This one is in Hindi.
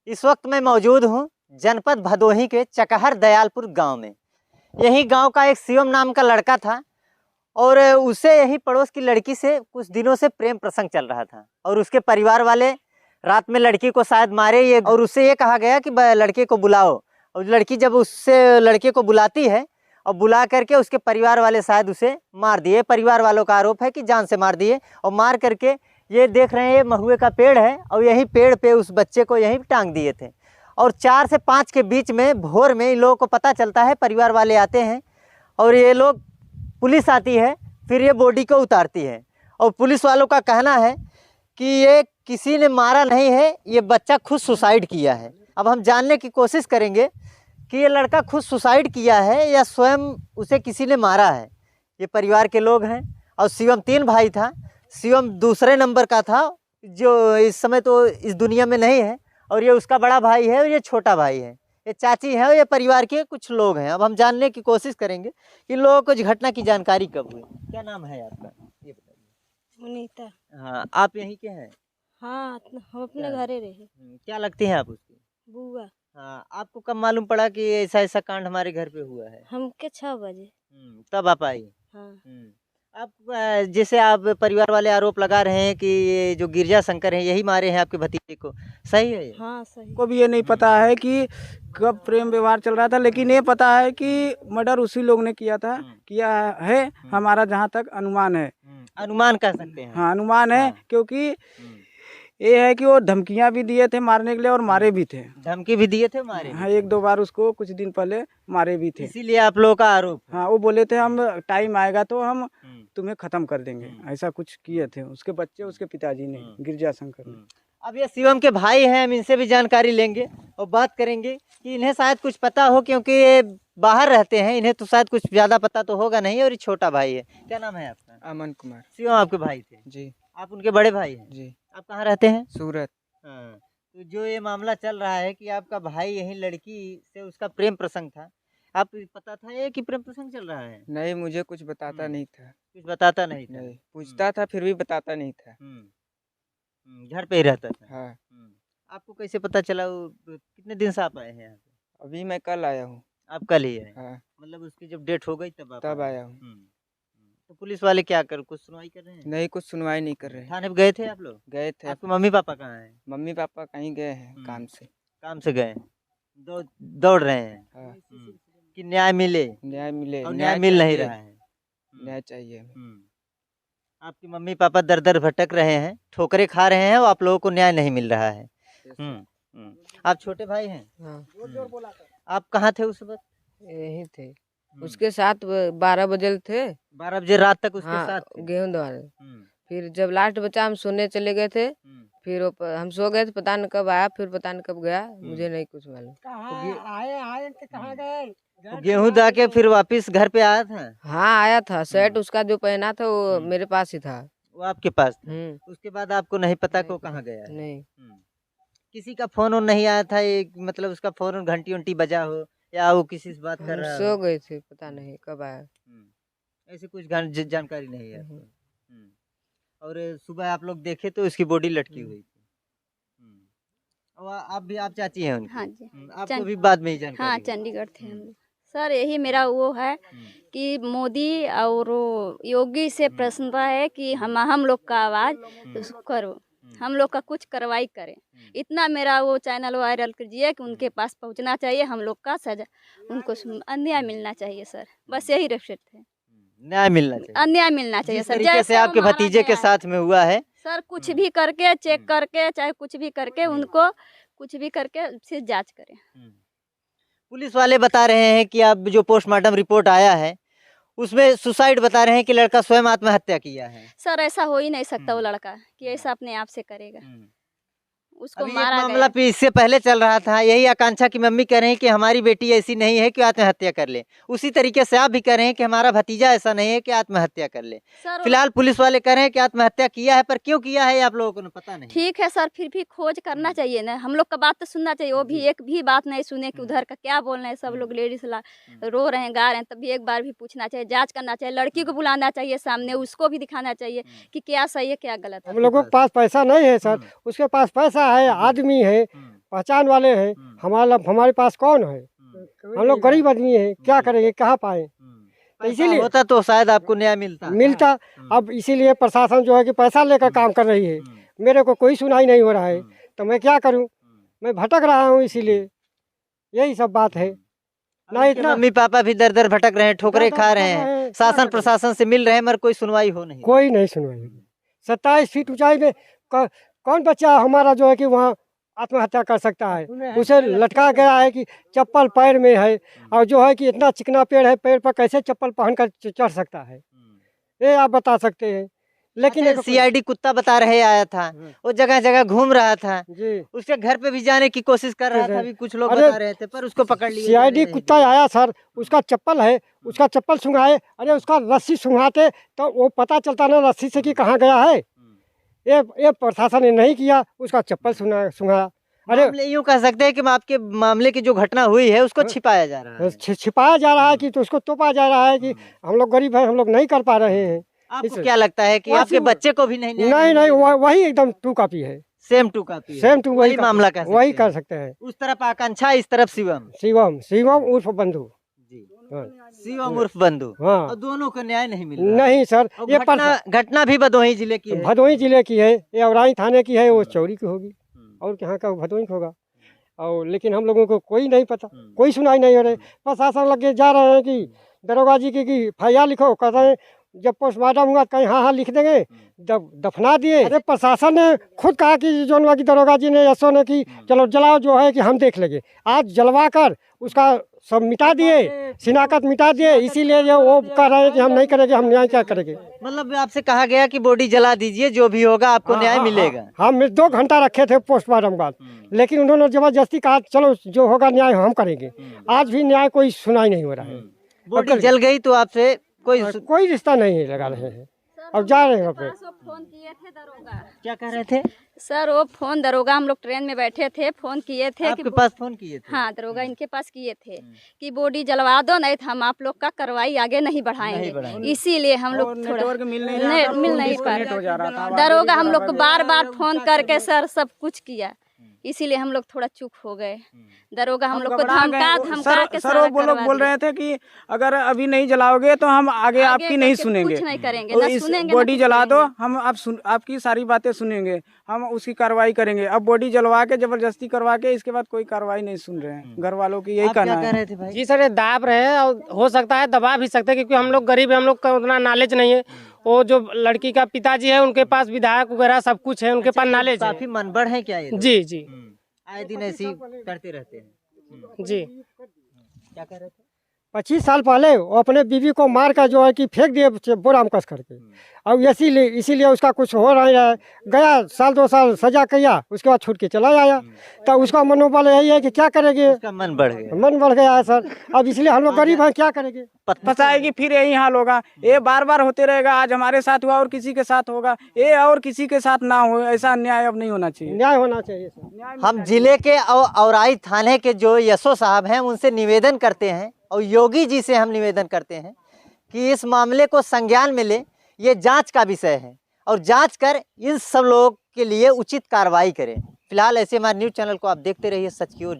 इस वक्त मैं मौजूद हूँ जनपद भदोही के चकहर दयालपुर गांव में। यही गांव का एक शिवम नाम का लड़का था और उसे यही पड़ोस की लड़की से कुछ दिनों से प्रेम प्रसंग चल रहा था और उसके परिवार वाले रात में लड़की को शायद मारे ये और उससे ये कहा गया कि लड़के को बुलाओ। और लड़की जब उससे लड़के को बुलाती है और बुला करके उसके परिवार वाले शायद उसे मार दिए। परिवार वालों का आरोप है कि जान से मार दिए और मार करके ये देख रहे हैं ये महुए का पेड़ है और यही पेड़ पे उस बच्चे को यहीं टांग दिए थे। और 4 से 5 के बीच में भोर में इन लोगों को पता चलता है, परिवार वाले आते हैं और ये लोग पुलिस आती है, फिर ये बॉडी को उतारती है और पुलिस वालों का कहना है कि ये किसी ने मारा नहीं है, ये बच्चा खुद सुसाइड किया है। अब हम जानने की कोशिश करेंगे कि ये लड़का खुद सुसाइड किया है या स्वयं उसे किसी ने मारा है। ये परिवार के लोग हैं और शिवम 3 भाई था। शिवम दूसरे नंबर का था जो इस समय तो इस दुनिया में नहीं है और ये उसका बड़ा भाई है और ये छोटा भाई है। ये चाची है और ये परिवार के कुछ लोग हैं। अब हम जानने की कोशिश करेंगे कि इन लोगों को इस घटना की जानकारी कब हुई। क्या नाम है आपका, ये बताइए। सुनीता। हाँ, आप यहीं के हैं? हाँ, हम अपने घरे रहे। क्या लगती हैं आप उसकी? बुआ। हाँ, आपको कब मालूम पड़ा कि ऐसा ऐसा कांड हमारे घर पे हुआ है? हमके 6 बजे। तब आप आई? हाँ। आप जैसे आप परिवार वाले आरोप लगा रहे हैं कि ये जो गिरजा शंकर है यही मारे हैं आपके भतीजे को, सही है ये? हाँ सही। को भी ये नहीं पता है कि कब प्रेम व्यवहार चल रहा था, लेकिन ये पता है कि मर्डर उसी लोग ने किया है। हमारा जहाँ तक अनुमान है। अनुमान कह सकते हैं? हाँ, अनुमान है। क्योंकि ये है कि वो धमकियां भी दिए थे मारने के लिए और मारे भी थे। धमकी भी दिए थे, मारे? हाँ, 1-2 बार उसको कुछ दिन पहले मारे भी थे। इसीलिए आप लोगों का आरोप? हाँ, वो बोले थे हम टाइम आएगा तो हम तुम्हें खत्म कर देंगे, ऐसा कुछ किए थे उसके बच्चे, उसके पिताजी ने, गिरजा शंकर ने। अब ये शिवम के भाई हैं, हम इनसे भी जानकारी लेंगे और बात करेंगे कि इन्हें शायद कुछ पता हो, क्योंकि ये बाहर रहते हैं, इन्हें तो शायद कुछ ज्यादा पता तो होगा नहीं। और ये छोटा भाई है। क्या नाम है आपका? अमन कुमार। शिवम आपके भाई थे? जी। आप उनके बड़े भाई हैं? जी। आप कहाँ रहते हैं? सूरत। हाँ, तो जो ये मामला चल रहा है कि आपका भाई यही लड़की से उसका प्रेम प्रसंग था, आप पता था ये कि प्रेम प्रसंग चल रहा है? नहीं, मुझे कुछ बताता नहीं था। कुछ बताता नहीं था? नहीं, पूछता था फिर भी बताता नहीं था। घर पे ही रहता था? हाँ। आपको कैसे पता चला? वो कितने दिन से आप आए हैं यहाँ पे? अभी मैं कल आया हूँ। आप कल ही आए? हाँ। मतलब उसकी जब डेट हो गई तब आप तब आए? आया हूँ। तो पुलिस वाले क्या कर कुछ सुनवाई कर रहे हैं? नहीं, कुछ सुनवाई नहीं कर रहे। थाने पे गए थे आप लोग? गए थे। आपके मम्मी पापा कहाँ हैं? मम्मी पापा कहीं गए हैं काम से। काम से गए? दौड़ रहे हैं? हाँ। कि न्याय मिले? न्याय मिले। और न्याय मिल नहीं रहा है? न्याय चाहिए। आपके मम्मी पापा दर दर भटक रहे हैं, ठोकरे खा रहे हैं और आप लोगों को न्याय नहीं मिल रहा है। आप छोटे भाई हैं? हाँ। आप कहाँ थे उस वक्त? यही थे उसके साथ 12 बजे थे। 12 बजे रात तक उसके हाँ, साथ थे? गेहूं द्वारे। फिर जब लास्ट बचा हम सोने चले गए थे। फिर हम सो गए थे, पता नहीं कब आया, फिर पता नहीं कब गया, मुझे नहीं कुछ मालूम। कहाँ गए? तो गेहूं दा के फिर वापस घर पे आया था? हाँ आया था। शर्ट उसका जो पहना था वो मेरे पास ही था। वो आपके पास था? उसके बाद आपको नहीं पता कि वो कहाँ गया है? नहीं। किसी का फोन नहीं आया था? एक मतलब उसका फोन घंटी उंटी बजा हो या वो किसी से बात कर रहा हो? सो गए थे, पता नहीं कब आया। ऐसे कुछ जानकारी नहीं है आपको? और सुबह आप लोग देखे तो उसकी बॉडी लटकी हुई थी। और आप चाची हैं उनकी? हाँ जी। आपको भी बाद में ही जानकारी? हाँ, चंडीगढ़ थे हम। सर यही मेरा वो है कि मोदी और योगी से प्रश्न है कि हम लोग का आवाज़ करो, हम लोग का कुछ कार्रवाई करें। इतना मेरा वो चैनल वायरल कीजिए कि उनके पास पहुंचना चाहिए, हम लोग का सजा उनको अन्याय मिलना चाहिए सर, बस यही रिक्वेस्ट है। न्याय मिलना चाहिए? अन्याय मिलना चाहिए सर। जैसे आपके भतीजे के साथ में हुआ है सर, कुछ भी करके चेक करके, चाहे कुछ भी करके उनको कुछ भी करके फिर जांच करें। पुलिस वाले बता रहे हैं कि अब जो पोस्टमार्टम रिपोर्ट आया है उसमें सुसाइड बता रहे हैं कि लड़का स्वयं आत्महत्या किया है। सर ऐसा हो ही नहीं सकता वो लड़का कि ऐसा अपने आप से करेगा। उसको अभी मारा मामला इससे पहले चल रहा था, यही आकांक्षा की मम्मी कह रहे हैं कि हमारी बेटी ऐसी नहीं है कि आत्महत्या कर ले। उसी तरीके से आप भी कह रहे हैं कि हमारा भतीजा ऐसा नहीं है कि आत्महत्या कर ले। फिलहाल पुलिस वाले कह रहे हैं कि आत्महत्या किया है, पर क्यों किया है आप लोगों को पता नहीं। ठीक है सर, फिर भी खोज करना चाहिए ना, हम लोग का बात तो सुनना चाहिए। वो भी एक भी बात नहीं सुने कि उधर का क्या बोल रहे हैं। सब लोग लेडीज रो रहे हैं, गा रहे हैं, तब भी एक बार भी पूछना चाहिए, जांच करना चाहिए। लड़की को बुलाना चाहिए सामने, उसको भी दिखाना चाहिए कि क्या सही है क्या गलत है। हम लोगों के पास पैसा नहीं है सर, उसके पास पैसा है, आदमी है, पहचान वाले हैं, हमारे पास कौन है? हम लोग गरीब आदमी हैं, क्या करेंगे, कहाँ पाए? पैसा इसीलिए होता तो शायद आपको न्याय मिलता। अब इसीलिए प्रशासन जो है कि पैसा लेकर काम कर रही है, मेरे को कोई सुनाई नहीं हो रहा है, तो मैं क्या करूं? मैं भटक रहा हूं, इसीलिए यही सब बात है। ना इतना मम्मी पापा भी दर दर भटक रहे हैं, ठोकरे खा रहे हैं, शासन प्रशासन से मिल रहे हैं, मगर कोई सुनवाई हो नहीं। कोई नहीं सुनवाई। 27 फीट ऊंचाई में कौन बच्चा हमारा जो है कि वहाँ आत्महत्या कर सकता है? उसे लटका गया है कि चप्पल पैर में है, और जो है कि इतना चिकना पेड़ है, पेड़ पर कैसे चप्पल पहनकर चढ़ सकता है? ये आप बता सकते हैं। लेकिन सीआईडी कुत्ता बता रहे आया था, वो जगह जगह घूम रहा था जी, उसके घर पे भी जाने की कोशिश कर रहा था, अभी कुछ लोग अरे, बता रहे थे, पर उसको पकड़ लिया। सीआईडी कुत्ता आया सर, उसका चप्पल है, उसका चप्पल सुंघाए, अरे उसका रस्सी सुंघाते तो वो पता चलता ना रस्सी से कि कहाँ गया है। ये प्रशासन ने नहीं किया, उसका चप्पल सुंघाया। अरे यूँ कह सकते हैं कि आपके मामले की जो घटना हुई है उसको छिपाया जा रहा है। छिपाया जा रहा है कि तो उसको तोपा जा रहा है कि हम लोग गरीब हैं, हम लोग नहीं कर पा रहे हैं। आपको क्या लगता है कि आपके बच्चे को भी नहीं? नहीं, वही एकदम टू कॉपी है, same to copy, same to वही मामला कर वही कर सकते हैं। उस तरफ आकांक्षा, इस तरफ शिवम उर्फ बंधु जी, हाँ। शिवम उर्फ बंधु, हाँ। और दोनों को न्याय नहीं मिल रहा। नहीं सर, ये घटना भी भदोही जिले की है। भदोही जिले की है, ये औराई थाने की है, वो चौरी की होगी और यहाँ का भदोही होगा। और लेकिन हम लोगों को कोई नहीं पता, कोई सुनाई नहीं हो रही। प्रशासन लगे जा रहे हैं कि दरोगा जी की FIR लिखो, कह रहे हैं जब पोस्टमार्टम हुआ कहीं हाँ लिख देंगे, दफना दिए। अरे प्रशासन ने खुद कहा कि जो की दरोगा जी ने एसओ ने कि चलो जलाओ, जो है कि हम देख लेंगे। आज जलवा कर उसका सब मिटा दिए, शिनाख्त मिटा दिए, इसीलिए ये वो कह रहे हैं कि हम नहीं करेंगे, हम न्याय क्या करेंगे। मतलब आपसे कहा गया कि बॉडी जला दीजिए, जो भी होगा आपको न्याय मिलेगा। हम 2 घंटा रखे थे पोस्टमार्टम बाद, लेकिन उन्होंने जबरदस्ती कहा चलो जो होगा न्याय हम करेंगे। आज भी न्याय कोई सुनाई नहीं हो रहा है। बॉडी जल गई तो आपसे कोई रिश्ता नहीं लगा रहे हैं। अब जा रहे हैं फोन किए थे दरोगा। क्या कह रहे थे सर? वो फोन दरोगा, हम लोग ट्रेन में बैठे थे, फोन किए थे आपके पास फोन किए थे? हाँ, दरोगा इनके पास किए थे कि बॉडी जलवा दो, नहीं तो हम आप लोग का कार्रवाई आगे नहीं बढ़ाएंगे। इसीलिए हम लोग थोड़ा मिल नहीं पा रहे। दरोगा हम लोग को बार बार फोन करके सर सब कुछ किया, इसीलिए हम लोग थोड़ा चुप हो गए। दरोगा हम लोग को धमका के सर वो लोग बोल रहे थे कि अगर अभी नहीं जलाओगे तो हम आगे आपकी नहीं सुनेंगे, कुछ नहीं करेंगे, तो ना इस सुनेंगे, बॉडी जला दो, हम आपकी सारी बातें सुनेंगे, हम उसकी कार्रवाई करेंगे। अब बॉडी जलवा के जबरदस्ती करवा के इसके बाद कोई कार्रवाई नहीं सुन रहे हैं। घर वालों की यही कहना है। जी सर, ये दाब रहे हैं और हो सकता है दबा भी सकते हैं, क्योंकि हम लोग गरीब हैं, हम लोग का उतना नॉलेज नहीं है। वो जो लड़की का पिताजी है उनके पास विधायक वगैरह सब कुछ है, उनके पास नॉलेज है। काफी मनबड़ है क्या ये? जी जी, आए दिन ऐसी करते रहते हैं। जी। क्या कह रहे थे? 25 साल पहले वो अपने बीवी को मार कर जो है कि फेंक दिए बोरा में कस करके। अब इसीलिए उसका कुछ हो रहा है। गया 1-2 साल सजा किया, उसके बाद छूट के चला आया। तो उसका मनोबल यही है कि क्या करेंगे, उसका मन बढ़ गया। मन बढ़ गया है सर। अब इसलिए हम लोग गरीब हैं, क्या करेंगे। फंसाएगी, फिर यही हाल होगा। ये बार बार होते रहेगा। आज हमारे साथ हुआ और किसी के साथ होगा, ये और किसी के साथ ना हो। ऐसा अन्याय अब नहीं होना चाहिए, न्याय होना चाहिए सर। हम जिले के औराई थाने के जो एसओ साहब हैं उनसे निवेदन करते हैं, और योगी जी से हम निवेदन करते हैं कि इस मामले को संज्ञान में ले। ये जांच का विषय है, और जांच कर इन सब लोगों के लिए उचित कार्रवाई करें। फिलहाल ऐसे हमारे न्यूज़ चैनल को आप देखते रहिए, सच की ओर।